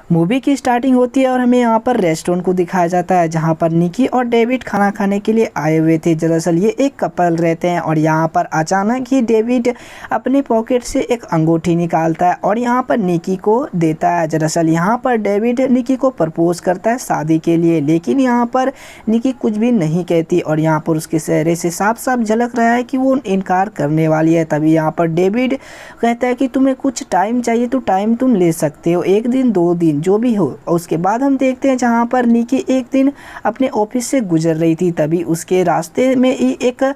Movie की starting होती है और हमें यहाँ पर रेस्टोरेंट को दिखाया जाता है जहाँ पर निकी और डेविड खाना खाने के लिए आए हुए थे। दरअसल ये एक कपल रहते हैं और यहाँ पर अचानक ही डेविड अपने पॉकेट से एक अंगूठी निकालता है और यहाँ पर निकी को देता है। दरअसल यहाँ पर डेविड निकी को प्रपोज करता है शादी के लिए, लेकिन यहाँ पर निकी कुछ भी नहीं कहती और यहाँ पर उसके चेहरे से साफ साफ झलक रहा है कि वो इनकार करने वाली है। तभी यहाँ पर डेविड कहता है कि तुम्हें कुछ टाइम चाहिए तो टाइम तुम ले सकते हो, 1 दिन 2 दिन जो भी हो। और उसके बाद हम देखते हैं जहाँ पर निकी एक दिन अपने ऑफिस से गुजर रही थी, तभी उसके रास्ते में ही एक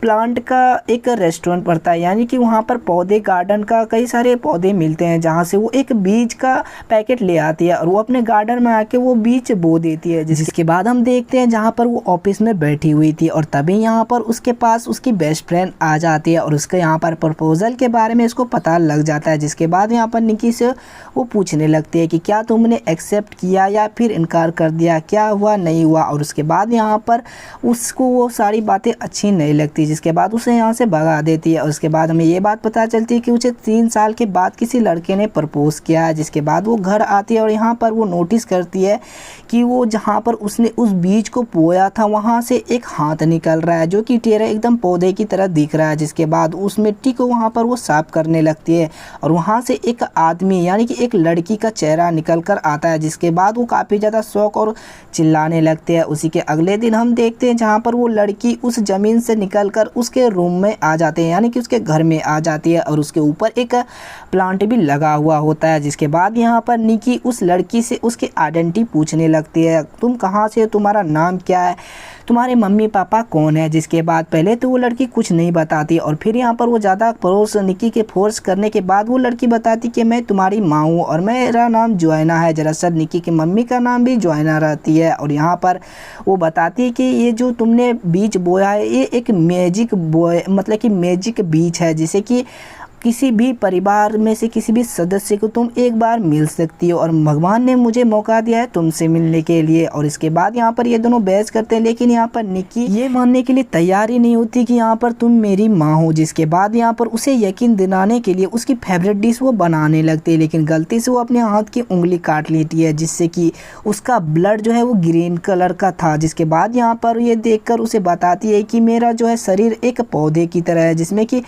प्लांट का एक रेस्टोरेंट पड़ता है, यानी कि वहाँ पर पौधे गार्डन का कई सारे पौधे मिलते हैं जहाँ से वो एक बीज का पैकेट ले आती है और वो अपने गार्डन में आके वो बीज बो देती है। जिसके बाद हम देखते हैं जहाँ पर वो ऑफिस में बैठी हुई थी और तभी यहाँ पर उसके पास उसकी बेस्ट फ्रेंड आ जाती है और उसके यहाँ पर प्रपोजल के बारे में इसको पता लग जाता है। जिसके बाद यहाँ पर निकी से वो पूछने लगती है कि क्या तुमने एक्सेप्ट किया या फिर इनकार कर दिया, क्या हुआ नहीं हुआ। और उसके बाद यहाँ पर उसको वो सारी बातें अच्छी नहीं लगती, जिसके बाद उसे यहाँ से भगा देती है। और उसके बाद हमें ये बात पता चलती है कि उसे 3 साल के बाद किसी लड़के ने प्रपोज किया है। जिसके बाद वो घर आती है और यहाँ पर वो नोटिस करती है कि वो जहाँ पर उसने उस बीज को बोया था वहाँ से एक हाथ निकल रहा है जो कि टेढ़ा एकदम पौधे की तरह दिख रहा है। जिसके बाद उस मिट्टी को वहाँ पर वो साफ करने लगती है और वहाँ से एक आदमी यानी कि एक लड़की का चेहरा निकल कर आता है। जिसके बाद वो काफ़ी ज़्यादा शौक और चिल्लाने लगते हैं। उसी के अगले दिन हम देखते हैं जहाँ पर वो लड़की उस ज़मीन से निकल कर उसके रूम में आ जाते हैं, यानी कि उसके घर में आ जाती है और उसके ऊपर एक प्लांट भी लगा हुआ होता है। जिसके बाद यहाँ पर निकी उस लड़की से उसकी आइडेंटिटी पूछने लगती है, तुम कहाँ से हो, तुम्हारा नाम क्या है, तुम्हारे मम्मी पापा कौन है। जिसके बाद पहले तो वो लड़की कुछ नहीं बताती और फिर यहाँ पर वो ज़्यादा फोर्स निकी के फोर्स करने के बाद वो लड़की बताती कि मैं तुम्हारी माँ हूँ और मेरा नाम जोआना है। दरअसल निकी की मम्मी का नाम भी जोआना रहती है और यहाँ पर वो बताती है कि ये जो तुमने बीज बोया है ये एक मैजिक मतलब कि मैजिक बीज है, जिसे कि किसी भी परिवार में से किसी भी सदस्य को तुम एक बार मिल सकती हो और भगवान ने मुझे मौका दिया है तुमसे मिलने के लिए। और इसके बाद यहाँ पर ये दोनों बहस करते हैं, लेकिन यहाँ पर निकी ये मानने के लिए तैयार ही नहीं होती कि यहाँ पर तुम मेरी माँ हो। जिसके बाद यहाँ पर उसे यकीन दिलाने के लिए उसकी फेवरेट डिश वो बनाने लगती है, लेकिन गलती से वो अपने हाथ की उंगली काट लेती है जिससे कि उसका ब्लड जो है वो ग्रीन कलर का था। जिसके बाद यहाँ पर ये देखकर उसे बताती है कि मेरा जो है शरीर एक पौधे की तरह है जिसमें कि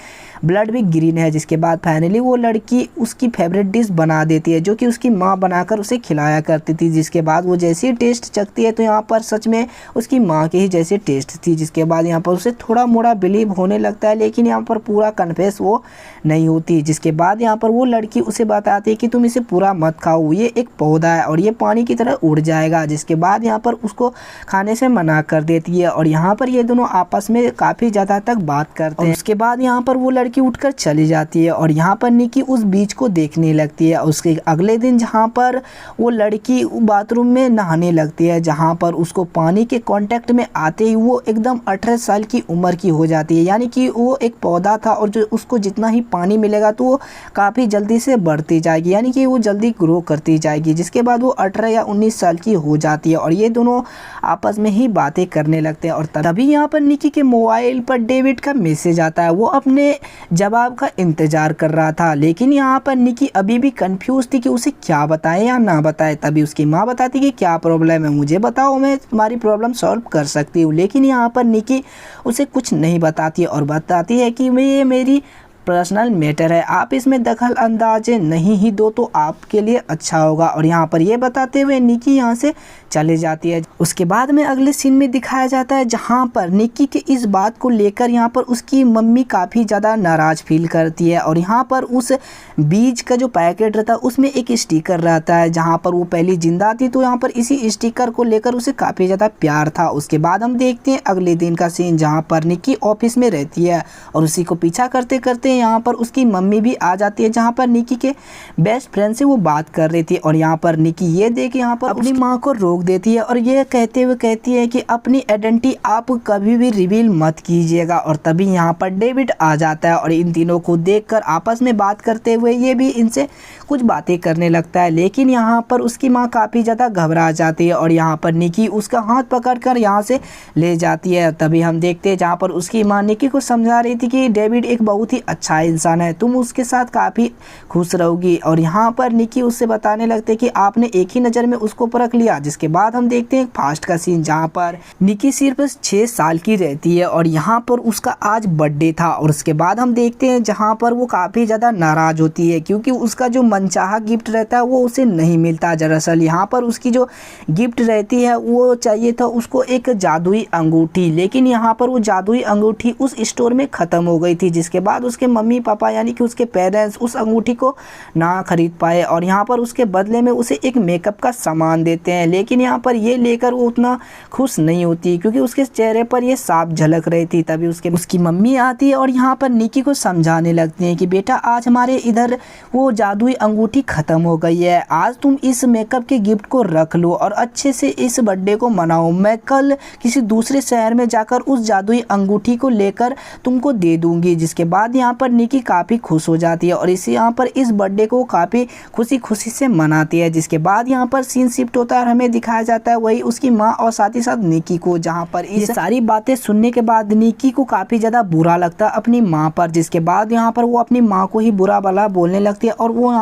ब्लड भी ग्रीन है। जिसके बाद फाइनली वो लड़की उसकी फेवरेट डिश बना देती है जो कि उसकी माँ बनाकर उसे खिलाया करती थी। जिसके बाद वो जैसे ही टेस्ट चखती है तो यहाँ पर सच में उसकी माँ के ही जैसे टेस्ट थी। जिसके बाद यहाँ पर उसे थोड़ा मोड़ा बिलीव होने लगता है, लेकिन यहाँ पर पूरा कन्फेस वो नहीं होती। जिसके बाद यहाँ पर वो लड़की उसे बताती है कि तुम इसे पूरा मत खाओ, ये एक पौधा है और ये पानी की तरह उड़ जाएगा। जिसके बाद यहाँ पर उसको खाने से मना कर देती है और यहाँ पर ये दोनों आपस में काफ़ी ज़्यादा तक बात करते हैं। उसके बाद यहाँ पर वो लड़की उठकर चली जाती है और यहाँ पर निकी उस बीच को देखने लगती है। उसके अगले दिन जहाँ पर वो लड़की बाथरूम में नहाने लगती है, जहाँ पर उसको पानी के कांटेक्ट में आते ही वो एकदम 18 साल की उम्र की हो जाती है, यानी कि वो एक पौधा था और जो उसको जितना ही पानी मिलेगा तो वो काफ़ी जल्दी से बढ़ती जाएगी, यानी कि वो जल्दी ग्रो करती जाएगी। जिसके बाद वो 18 या 19 साल की हो जाती है और ये दोनों आपस में ही बातें करने लगते हैं। और तभी यहाँ पर निकी के मोबाइल पर डेविड का मैसेज आता है। वो अपने जवाब का इंतजार कर रहा था, लेकिन यहाँ पर निकी अभी भी कंफ्यूज थी कि उसे क्या बताएं या ना बताएं। तभी उसकी माँ बताती कि क्या प्रॉब्लम है, मुझे बताओ, मैं तुम्हारी प्रॉब्लम सॉल्व कर सकती हूँ। लेकिन यहाँ पर निकी उसे कुछ नहीं बताती और बताती है कि ये मेरी पर्सनल मैटर है, आप इसमें दखल अंदाज़ नहीं ही दो तो आपके लिए अच्छा होगा। और यहाँ पर ये बताते हुए निकी यहाँ से चले जाती है। उसके बाद में अगले सीन में दिखाया जाता है जहाँ पर निकी के इस बात को लेकर यहाँ पर उसकी मम्मी काफ़ी ज़्यादा नाराज़ फील करती है और यहाँ पर उस बीज का जो पैकेट रहता है उसमें एक स्टिकर रहता है जहाँ पर वो पहली जिंदा थी, तो यहाँ पर इसी स्टिकर को लेकर उसे काफ़ी ज़्यादा प्यार था। उसके बाद हम देखते हैं अगले दिन का सीन जहाँ पर निकी ऑफिस में रहती है और उसी को पीछा करते करते यहाँ पर उसकी मम्मी भी आ जाती है, जहाँ पर निकी के बेस्ट फ्रेंड से वो बात कर रही थी। और यहाँ पर निकी ये देख यहाँ पर अपनी माँ को रोक देती है और ये कहते हुए कहती है कि अपनी आइडेंटिटी आप कभी भी रिवील मत कीजिएगा। और तभी यहाँ पर डेविड आ जाता है और इन तीनों को देखकर आपस में बात करते हुए ये भी इनसे कुछ बातें करने लगता है, लेकिन यहाँ पर उसकी माँ काफ़ी ज़्यादा घबरा जाती है और यहाँ पर निकी उसका हाथ पकड़कर यहाँ से ले जाती है। तभी हम देखते हैं जहाँ पर उसकी माँ निकी को समझा रही थी कि डेविड एक बहुत ही अच्छा इंसान है, तुम उसके साथ काफ़ी खुश रहोगी। और यहाँ पर निकी उससे बताने लगते कि आपने एक ही नज़र में उसको परख लिया। जिसके बाद हम देखते हैं फास्ट का सीन जहाँ पर निकी सिर्फ 6 साल की रहती है और यहाँ पर उसका आज बर्थडे था। और उसके बाद हम देखते हैं जहाँ पर वो काफ़ी ज़्यादा नाराज़ होती है क्योंकि उसका जो मनचाहा गिफ्ट रहता है वो उसे नहीं मिलता। दरअसल यहाँ पर उसकी जो गिफ्ट रहती है वो चाहिए था उसको एक जादुई अंगूठी, लेकिन यहाँ पर वो जादुई अंगूठी उस स्टोर में ख़त्म हो गई थी। जिसके बाद उसके मम्मी पापा यानी कि उसके पेरेंट्स उस अंगूठी को ना खरीद पाए और यहाँ पर उसके बदले में उसे एक मेकअप का सामान देते हैं। लेकिन यहाँ पर ये लेकर वो उतना खुश नहीं होती क्योंकि उसके चेहरे पर ये साफ झलक रही थी। तभी उसकी मम्मी आती है और यहाँ पर निकी को समझाने लगती हैं कि बेटा आज हमारे इधर वो जादुई अंगूठी ख़त्म हो गई है, आज तुम इस मेकअप के गिफ्ट को रख लो और अच्छे से इस बर्थडे को मनाओ। मैं कल किसी दूसरे शहर में जाकर उस जादुई अंगूठी को लेकर तुमको दे दूंगी। जिसके बाद यहाँ पर निकी काफ़ी खुश हो जाती है और यहाँ पर इस बर्थडे को काफ़ी खुशी खुशी से मनाती है। जिसके बाद यहाँ पर सीन शिफ्ट होता है और हमें दिखाया जाता है वही उसकी माँ और साथ ही साथ निकी को, जहाँ पर ये सारी बातें सुनने के बाद निकी को काफ़ी ज़्यादा बुरा लगता है अपनी माँ पर। जिसके बाद यहाँ पर वो अपनी माँ को ही बुरा भला बोलने लगती है और वो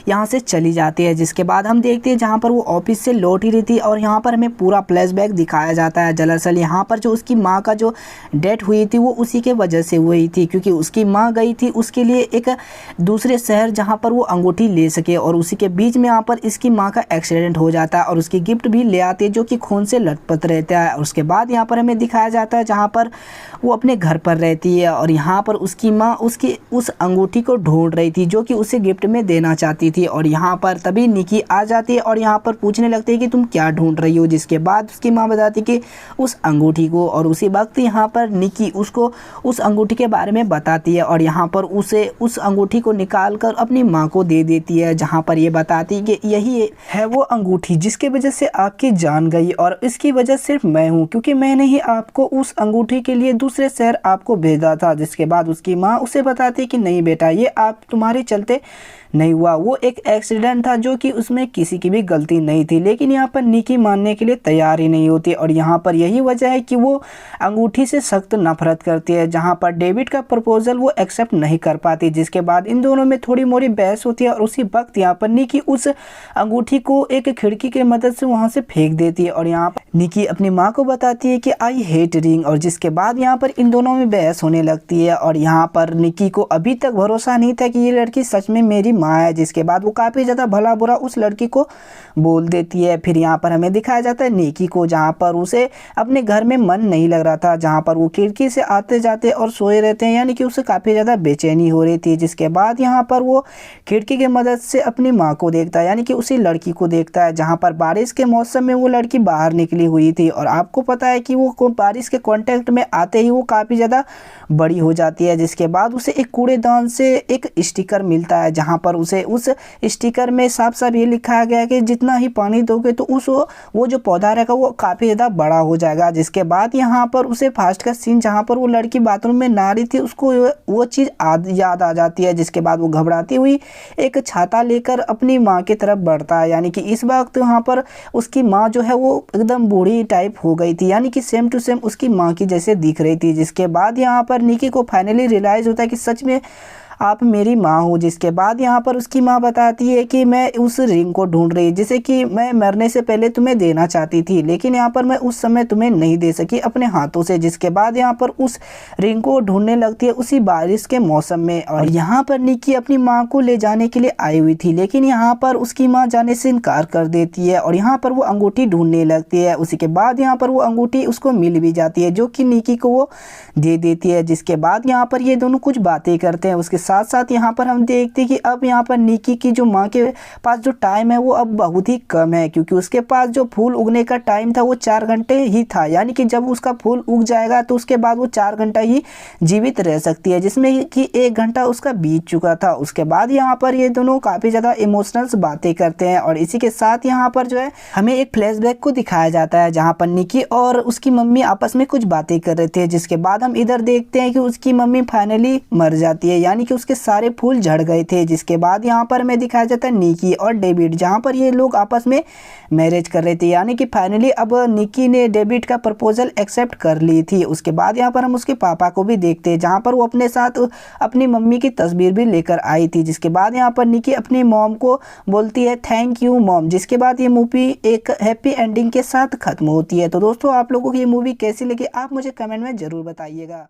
यहाँ से चली जाती है। जिसके बाद हम देखते हैं जहाँ पर वो ऑफिस से लौट ही रही थी और यहाँ पर हमें पूरा फ्लैशबैक दिखाया जाता है। दरअसल यहाँ पर जो उसकी माँ का जो डेथ हुई थी वो उसी के वजह से हुई थी क्योंकि उसकी माँ गई थी उसके लिए एक दूसरे शहर जहाँ पर वो अंगूठी ले सके और उसी के बीच में यहाँ पर इसकी माँ का एक्सीडेंट हो जाता है और उसकी गिफ्ट भी ले आती है जो कि खून से लथपथ रहता है। और उसके बाद यहाँ पर हमें दिखाया जाता है जहाँ पर वो अपने घर पर रहती है और यहाँ पर उसकी माँ उसकी उस अंगूठी को ढूंढ रही थी जो कि उसे गिफ्ट में देना चाहती थी। और यहाँ पर तभी निकी आ जाती है और यहाँ पर पूछने लगती है कि तुम क्या ढूंढ रही हो। जिसके बाद उसकी माँ बताती कि उस अंगूठी को, और उसी वक्त यहाँ पर निकी उसको उस अंगूठी के बारे में बताती है और यहाँ पर उसे उस अंगूठी को निकाल कर अपनी माँ को दे देती है, जहाँ पर ये बताती है कि यही है वो अंगूठी जिसकी वजह से आपकी जान गई और इसकी वजह सिर्फ मैं हूँ क्योंकि मैंने ही आपको उस अंगूठी के लिए दूसरे शहर आपको भेजा था। जिसके बाद उसकी माँ उसे बताती कि नहीं बेटा, ये आप तुम्हारे चलते नहीं हुआ, वो एक एक्सीडेंट था जो कि उसमें किसी की भी गलती नहीं थी। लेकिन यहाँ पर निकी मानने के लिए तैयार ही नहीं होती और यहाँ पर यही वजह है कि वो अंगूठी से सख्त नफरत करती है, जहाँ पर डेविड का प्रपोजल वो एक्सेप्ट नहीं कर पाती। जिसके बाद इन दोनों में थोड़ी मोड़ी बहस होती है और उसी वक्त यहाँ पर निकी उस अंगूठी को एक खिड़की की मदद से वहाँ से फेंक देती है और यहाँ पर निकी अपनी माँ को बताती है कि आई हेट रिंग। और जिसके बाद यहाँ पर इन दोनों में बहस होने लगती है और यहाँ पर निकी को अभी तक भरोसा नहीं था कि ये लड़की सच में मेरी माँ है। जिसके बाद वो काफ़ी ज़्यादा भला बुरा उस लड़की को बोल देती है। फिर यहाँ पर हमें दिखाया जाता है निकी को, जहाँ पर उसे अपने घर में मन नहीं लग रहा था, जहाँ पर वो खिड़की से आते जाते और सोए रहते हैं, यानी कि उसे काफ़ी ज़्यादा बेचैनी हो रही थी। जिसके बाद यहाँ पर वो खिड़की की मदद से अपनी माँ को देखता है, यानी कि उसी लड़की को देखता है, जहाँ पर बारिश के मौसम में वो लड़की बाहर निकली हुई थी। और आपको पता है कि वो बारिश के कॉन्टेक्ट में आते ही वो काफ़ी ज़्यादा बड़ी हो जाती है। जिसके बाद उसे एक कूड़ेदान से एक स्टिकर मिलता है, जहाँ पर उसे उस स्टिकर में साफ साफ ये लिखा गया है कि जितना ही पानी दोगे तो वो जो पौधा रहेगा वो काफ़ी ज़्यादा बड़ा हो जाएगा। जिसके बाद यहाँ पर उसे फास्ट का सीन जहाँ पर वो लड़की बाथरूम में नहा रही थी उसको वो चीज़ याद आ जाती है। जिसके बाद वो घबराती हुई एक छाता लेकर अपनी माँ की तरफ बढ़ता है, यानी कि इस वक्त वहाँ पर उसकी माँ जो है वो एकदम बूढ़ी टाइप हो गई थी, यानी कि सेम टू सेम उसकी माँ की जैसे दिख रही थी। जिसके बाद यहाँ पर निकी को फाइनली रियलाइज़ होता है कि सच में आप मेरी माँ हो। जिसके बाद यहाँ पर उसकी माँ बताती है कि मैं उस रिंग को ढूंढ रही, जिसे कि मैं मरने से पहले तुम्हें देना चाहती थी, लेकिन यहाँ पर मैं उस समय तुम्हें नहीं दे सकी अपने हाथों से। जिसके बाद यहाँ पर उस रिंग को ढूंढने लगती है उसी बारिश के मौसम में। और यहाँ पर निकी अपनी माँ को ले जाने के लिए आई हुई थी, लेकिन यहाँ पर उसकी माँ जाने से इनकार कर देती है और यहाँ पर वो अंगूठी ढूंढने लगती है। उसी के बाद यहाँ पर वो अंगूठी उसको मिल भी जाती है, जो कि निकी को वो दे देती है। जिसके बाद यहाँ पर ये दोनों कुछ बातें करते हैं। उसके साथ साथ यहाँ पर हम देखते हैं कि अब यहाँ पर निकी की जो माँ के पास जो टाइम है वो अब बहुत ही कम है, क्योंकि उसके पास जो फूल उगने का टाइम था वो 4 घंटे ही था, यानी कि जब उसका फूल उग जाएगा तो उसके बाद वो 4 घंटा ही जीवित रह सकती है, जिसमें कि 1 घंटा उसका बीत चुका था। उसके बाद यहाँ पर ये दोनों काफ़ी ज़्यादा इमोशनल बातें करते हैं और इसी के साथ यहाँ पर जो है हमें एक फ्लैशबैक को दिखाया जाता है, जहाँ पर निकी और उसकी मम्मी आपस में कुछ बातें कर रहे थे। जिसके बाद हम इधर देखते हैं कि उसकी मम्मी फाइनली मर जाती है, यानी कि उसके सारे फूल झड़ गए थे। जिसके बाद यहाँ पर हमें दिखाया जाता है निकी और डेविड, जहाँ पर ये लोग आपस में मैरिज कर रहे थे, यानी कि फाइनली अब निकी ने डेविड का प्रपोजल एक्सेप्ट कर ली थी। उसके बाद यहाँ पर हम उसके पापा को भी देखते हैं, जहाँ पर वो अपने साथ अपनी मम्मी की तस्वीर भी लेकर आई थी। जिसके बाद यहाँ पर निकी अपनी मॉम को बोलती है थैंक यू मॉम। जिसके बाद ये मूवी एक हैप्पी एंडिंग के साथ खत्म होती है। तो दोस्तों आप लोगों को ये मूवी कैसी लगी आप मुझे कमेंट में ज़रूर बताइएगा।